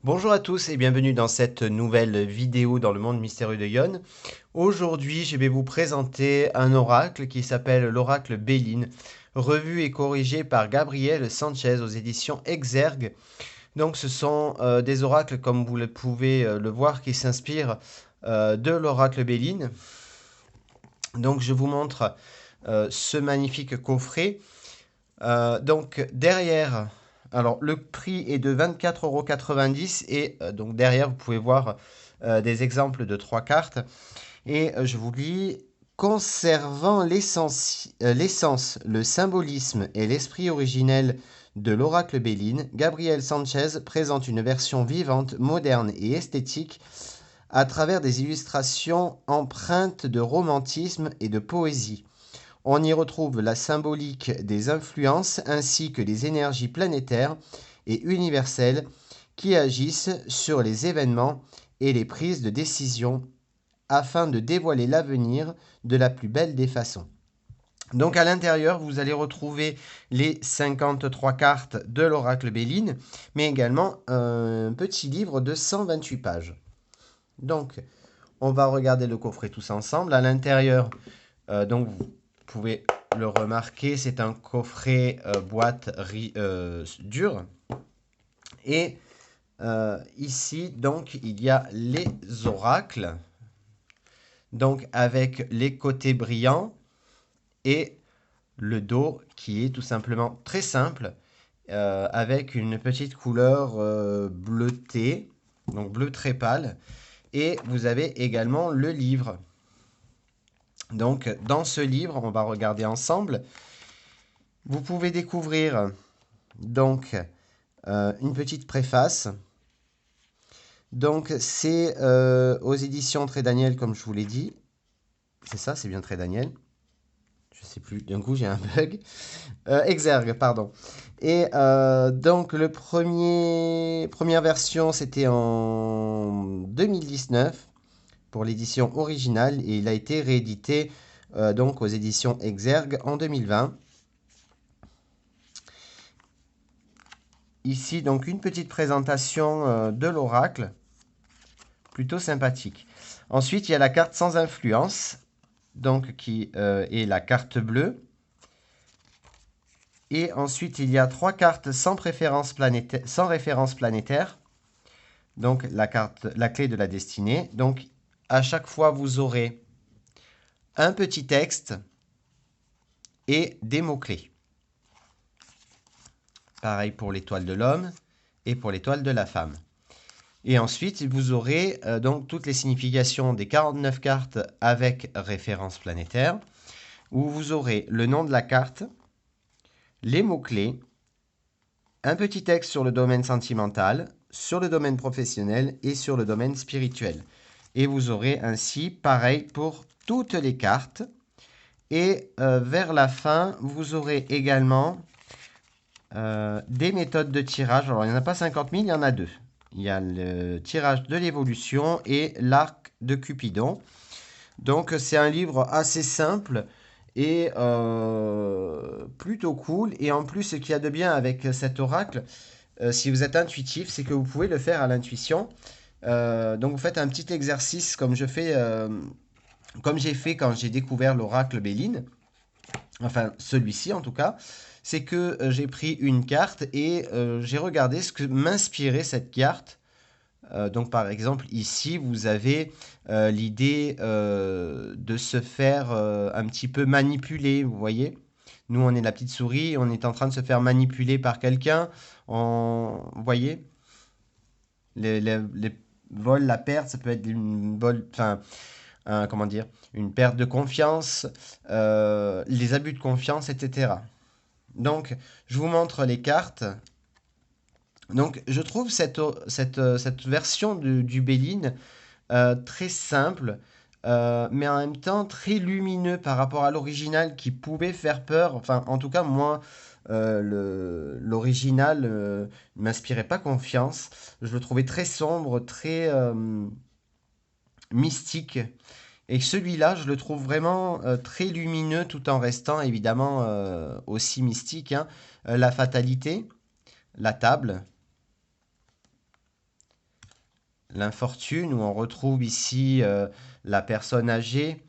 Bonjour à tous et bienvenue dans cette nouvelle vidéo dans le monde mystérieux de Yon. Aujourd'hui, je vais vous présenter un oracle qui s'appelle l'oracle Béline, revu et corrigé par Gabriel Sanchez aux éditions Exergue. Donc ce sont des oracles, comme vous le pouvez le voir, qui s'inspirent de l'oracle Béline. Donc je vous montre ce magnifique coffret. Donc derrière, alors le prix est de 24,90 € et donc derrière vous pouvez voir des exemples de 3 cartes. Et je vous lis, conservant l'essence, le symbolisme et l'esprit originel de l'oracle Béline, Gabriel Sanchez présente une version vivante, moderne et esthétique à travers des illustrations empreintes de romantisme et de poésie. On y retrouve la symbolique des influences ainsi que les énergies planétaires et universelles qui agissent sur les événements et les prises de décision afin de dévoiler l'avenir de la plus belle des façons. Donc à l'intérieur, vous allez retrouver les 53 cartes de l'oracle Béline, mais également un petit livre de 128 pages. Donc, on va regarder le coffret tous ensemble. À l'intérieur, donc vous pouvez le remarquer, c'est un coffret boîte dure. Et ici, donc, il y a les oracles, donc avec les côtés brillants et le dos qui est tout simplement très simple, avec une petite couleur bleutée, donc bleu très pâle. Et vous avez également le livre. Donc, dans ce livre, on va regarder ensemble. Vous pouvez découvrir donc une petite préface. Donc, c'est aux éditions Très Daniel, comme je vous l'ai dit. C'est ça, c'est bien Très Daniel. Je sais plus, d'un coup j'ai un bug. Exergue, pardon. Et donc, première version, c'était en 2019 pour l'édition originale et il a été réédité donc aux éditions Exergue en 2020. Ici, donc, une petite présentation de l'oracle, plutôt sympathique. Ensuite, il y a la carte sans influence, donc qui est la carte bleue. Et ensuite, il y a 3 cartes sans référence planétaire, donc la clé de la destinée. Donc, à chaque fois, vous aurez un petit texte et des mots-clés. Pareil pour l'étoile de l'homme et pour l'étoile de la femme. Et ensuite, vous aurez donc toutes les significations des 49 cartes avec référence planétaire, où vous aurez le nom de la carte, les mots-clés, un petit texte sur le domaine sentimental, sur le domaine professionnel et sur le domaine spirituel. Et vous aurez ainsi, pareil pour toutes les cartes. Et vers la fin, vous aurez également des méthodes de tirage. Alors, il n'y en a pas 50 000, il y en a 2. Il y a le tirage de l'évolution et l'arc de Cupidon. Donc, c'est un livre assez simple et plutôt cool. Et en plus, ce qu'il y a de bien avec cet oracle, si vous êtes intuitif, c'est que vous pouvez le faire à l'intuition. Donc, vous faites un petit exercice comme j'ai fait quand j'ai découvert l'oracle Béline. Enfin celui-ci en tout cas, c'est que j'ai pris une carte et j'ai regardé ce que m'inspirait cette carte. Donc par exemple ici vous avez l'idée de se faire un petit peu manipuler, vous voyez. Nous on est la petite souris, on est en train de se faire manipuler par quelqu'un. Vous voyez, les vols, la perte, ça peut être une vol, enfin comment dire, une perte de confiance, les abus de confiance, etc. Donc, je vous montre les cartes. Donc, je trouve cette version du Béline très simple, mais en même temps très lumineux par rapport à l'original qui pouvait faire peur. Enfin, en tout cas, moi, l'original ne m'inspirait pas confiance. Je le trouvais très sombre, très mystique. Et celui-là, je le trouve vraiment très lumineux tout en restant évidemment aussi mystique, hein. La fatalité, la table, l'infortune, où on retrouve ici la personne âgée,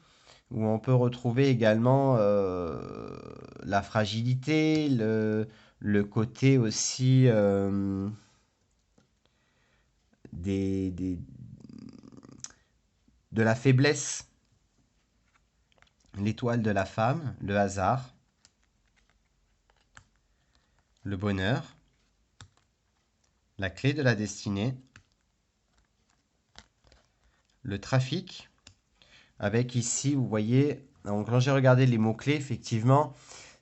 où on peut retrouver également la fragilité, le côté aussi des, des- de la faiblesse, l'étoile de la femme, le hasard, le bonheur, la clé de la destinée, le trafic, avec ici, vous voyez, donc, quand j'ai regardé les mots-clés, effectivement,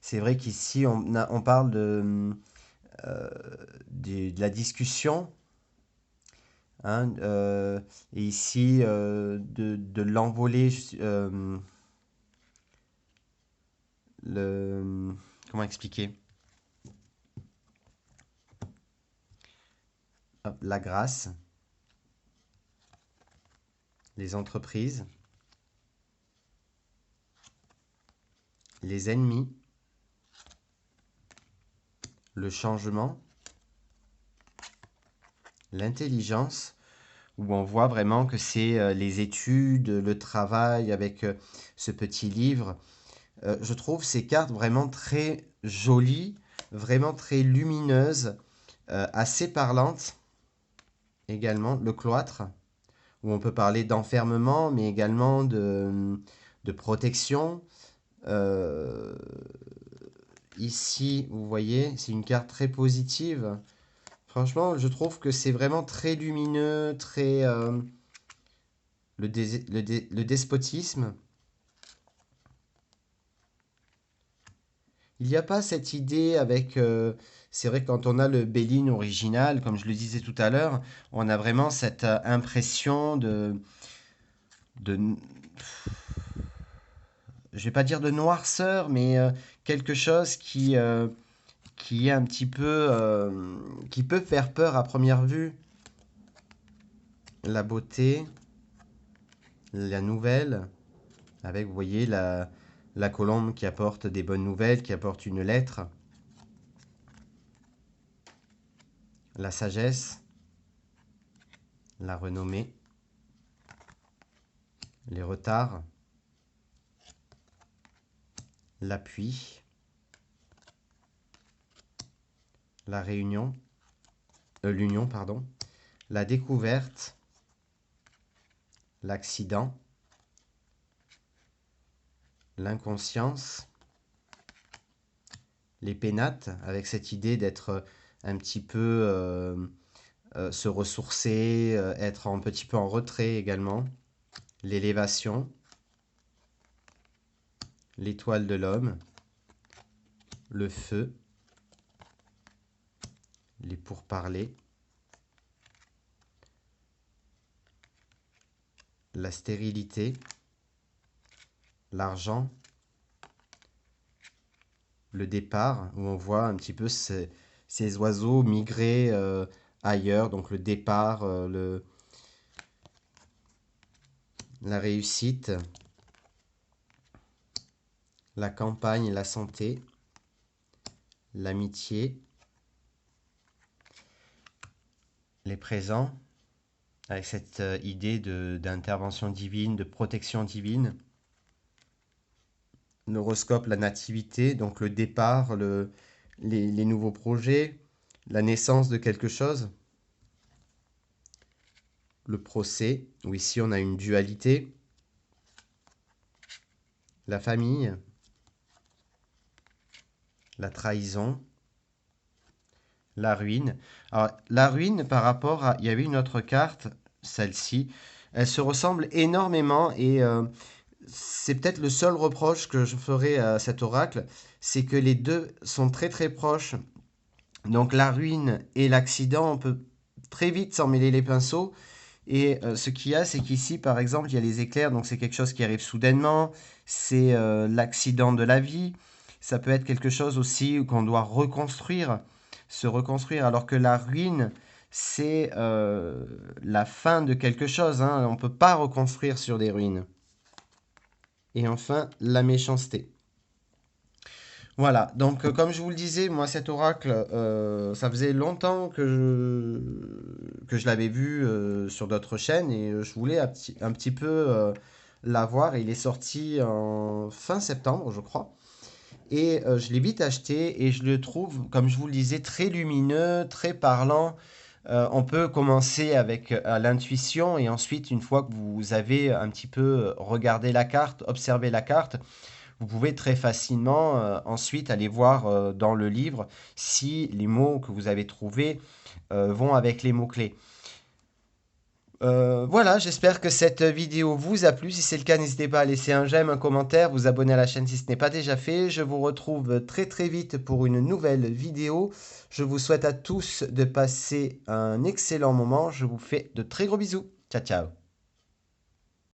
c'est vrai qu'ici, on parle euh, de la discussion, hein, et ici, de l'envolée, comment expliquer? Hop, la grâce, les entreprises, les ennemis, le changement, l'intelligence, où on voit vraiment que c'est les études, le travail avec ce petit livre. Je trouve ces cartes vraiment très jolies, vraiment très lumineuses, assez parlantes également. Le cloître, où on peut parler d'enfermement, mais également de protection. Euh, Ici, vous voyez, c'est une carte très positive. Franchement, je trouve que c'est vraiment très lumineux, très le despotisme. Il n'y a pas cette idée avec... c'est vrai que quand on a le Béline original, comme je le disais tout à l'heure, on a vraiment cette impression de... Je vais pas dire de noirceur, mais quelque chose qui est un petit peu... qui peut faire peur à première vue. La beauté, la nouvelle, avec, vous voyez, la colombe qui apporte des bonnes nouvelles, qui apporte une lettre. La sagesse, la renommée, les retards, l'appui, la réunion, l'union, pardon, la découverte, l'accident, l'inconscience, les pénates, avec cette idée d'être un petit peu se ressourcer, être un petit peu en retrait également, l'élévation, l'étoile de l'homme, le feu, les pourparlers, la stérilité, l'argent, le départ, où on voit un petit peu ces oiseaux migrer ailleurs, donc le départ, la réussite, la campagne, la santé, l'amitié, les présents, avec cette idée d'intervention divine, de protection divine. L'horoscope, la nativité, donc le départ, les nouveaux projets, la naissance de quelque chose. Le procès, où ici on a une dualité. La famille, la trahison, la ruine. Alors, la ruine par rapport à... Il y avait une autre carte, celle-ci. Elle se ressemble énormément et c'est peut-être le seul reproche que je ferai à cet oracle, c'est que les deux sont très très proches. Donc la ruine et l'accident, on peut très vite s'en mêler les pinceaux. Et ce qu'il y a, c'est qu'ici, par exemple, il y a les éclairs, donc c'est quelque chose qui arrive soudainement, c'est l'accident de la vie. Ça peut être quelque chose aussi qu'on doit reconstruire, se reconstruire, alors que la ruine, c'est la fin de quelque chose, hein. On ne peut pas reconstruire sur des ruines. Et enfin, la méchanceté. Voilà, donc comme je vous le disais, moi cet oracle, ça faisait longtemps que je l'avais vu sur d'autres chaînes et je voulais un petit peu l'avoir. Il est sorti en fin septembre, je crois. Et je l'ai vite acheté et je le trouve, comme je vous le disais, très lumineux, très parlant. On peut commencer avec l'intuition et ensuite, une fois que vous avez un petit peu regardé la carte, observé la carte, vous pouvez très facilement ensuite aller voir dans le livre si les mots que vous avez trouvés vont avec les mots-clés. Voilà, j'espère que cette vidéo vous a plu. Si c'est le cas, n'hésitez pas à laisser un j'aime, un commentaire, vous abonner à la chaîne si ce n'est pas déjà fait. Je vous retrouve très très vite pour une nouvelle vidéo. Je vous souhaite à tous de passer un excellent moment. Je vous fais de très gros bisous. Ciao ciao.